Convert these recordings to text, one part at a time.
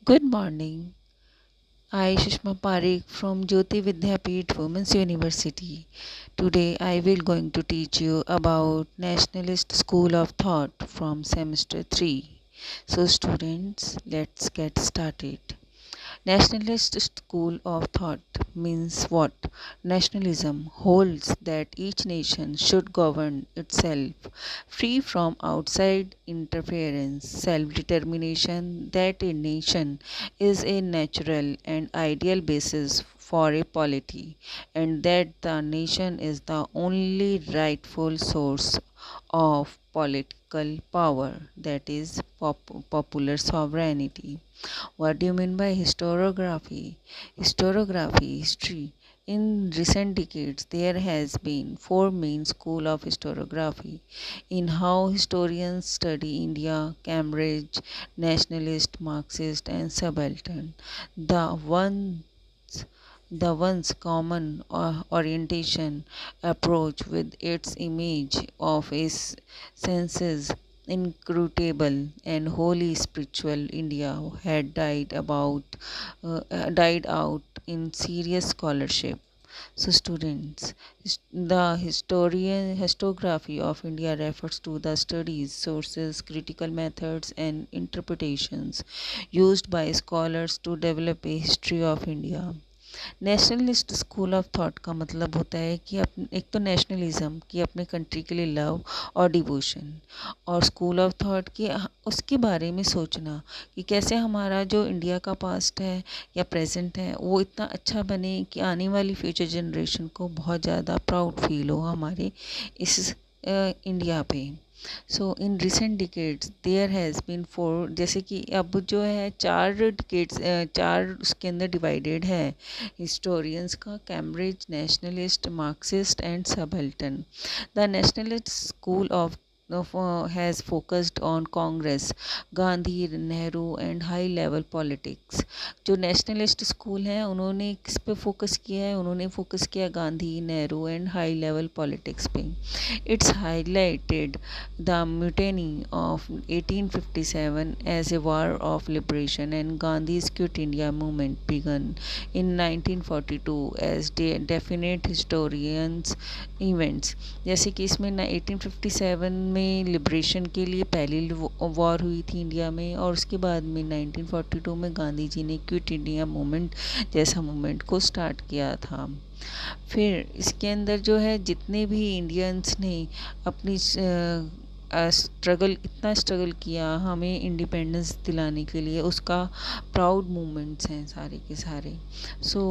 Good morning. I, Sushma Parekh from Jyoti Vidyapeeth Women's University. Today I will going to teach you about Nationalist School of Thought from semester 3. So students, let's get started. Nationalist school of thought means what? Nationalism holds that each nation should govern itself, free from outside interference, self determination, that a nation is a natural and ideal basis for a polity, and that the nation is the only rightful source of political power, that is, popular sovereignty. What do you mean by historiography? Historiography, history. In recent decades, there has been four main school of historiography in how historians study India: Cambridge, nationalist, Marxist, and subaltern. The ones the one's common orientation approach with its image of a senses inscrutable and wholly spiritual India had died out in serious scholarship. So students, the historiography of India refers to the studies, sources, critical methods and interpretations used by scholars to develop a history of India. Nationalist school of thought का मतलब होता है कि एक तो nationalism कि अपने country के लिए लव और डिवोशन, और स्कूल ऑफ थॉट कि उसके बारे में सोचना कि कैसे हमारा जो इंडिया का पास्ट है या प्रेजेंट है वो इतना अच्छा बने कि आने वाली फ्यूचर जनरेशन को बहुत ज़्यादा प्राउड फील हो हमारे इस इंडिया पे। So in recent decades there has been for, जैसे कि अब जो है चार डिकेड्स, चार उसके अंदर डिवाइडेड है हिस्टोरियंस का: Cambridge, nationalist, Marxist and subaltern. The nationalist school has focused on Congress, Gandhi, Nehru and high level politics. जो नेशनलिस्ट स्कूल हैं उन्होंने किस पे फोकस किया है? उन्होंने फोकस किया Gandhi, Nehru and high level politics पे। It's highlighted the mutiny of 1857 as a war of liberation, and Gandhi's Quit India movement began in 1942 as definite historians events। जैसे कि इसमें ना 1857 में लिबरेशन के लिए पहली वॉर हुई थी इंडिया में, और उसके बाद में 1942 में गांधी जी ने क्विट इंडिया मूवमेंट जैसा मूवमेंट को स्टार्ट किया था। फिर इसके अंदर जो है जितने भी इंडियंस ने अपनी इतना स्ट्रगल किया हमें इंडिपेंडेंस दिलाने के लिए, उसका प्राउड मूवमेंट्स हैं सारे के सारे। सो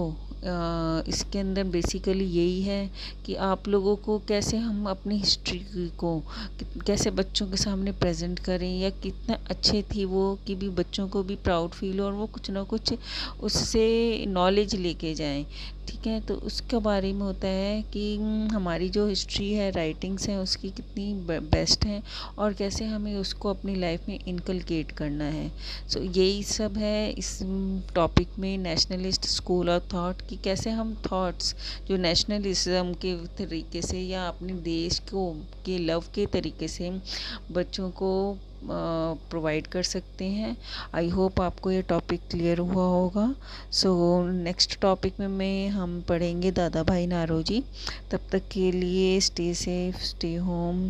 इसके अंदर बेसिकली यही है कि आप लोगों को कैसे हम अपनी हिस्ट्री को कैसे बच्चों के सामने प्रेजेंट करें, या कितना अच्छे थी वो कि भी बच्चों को भी प्राउड फील हो और वो कुछ ना कुछ उससे नॉलेज लेके जाएं। ठीक है, तो उसके बारे में होता है कि हमारी जो हिस्ट्री है, राइटिंग्स हैं, उसकी कितनी बेस्ट हैं और कैसे हमें उसको अपनी लाइफ में इनकलकेट करना है। सो यही सब है इस टॉपिक में, नेशनलिस्ट स्कूल ऑफ थॉट, कि कैसे हम थॉट्स जो नेशनलिज्म के तरीके से या अपने देश को के लव के तरीके से बच्चों को प्रोवाइड कर सकते हैं। आई होप आपको ये टॉपिक क्लियर हुआ होगा। सो नेक्स्ट टॉपिक में हम पढ़ेंगे दादा भाई नारोजी। तब तक के लिए स्टे सेफ, स्टे होम,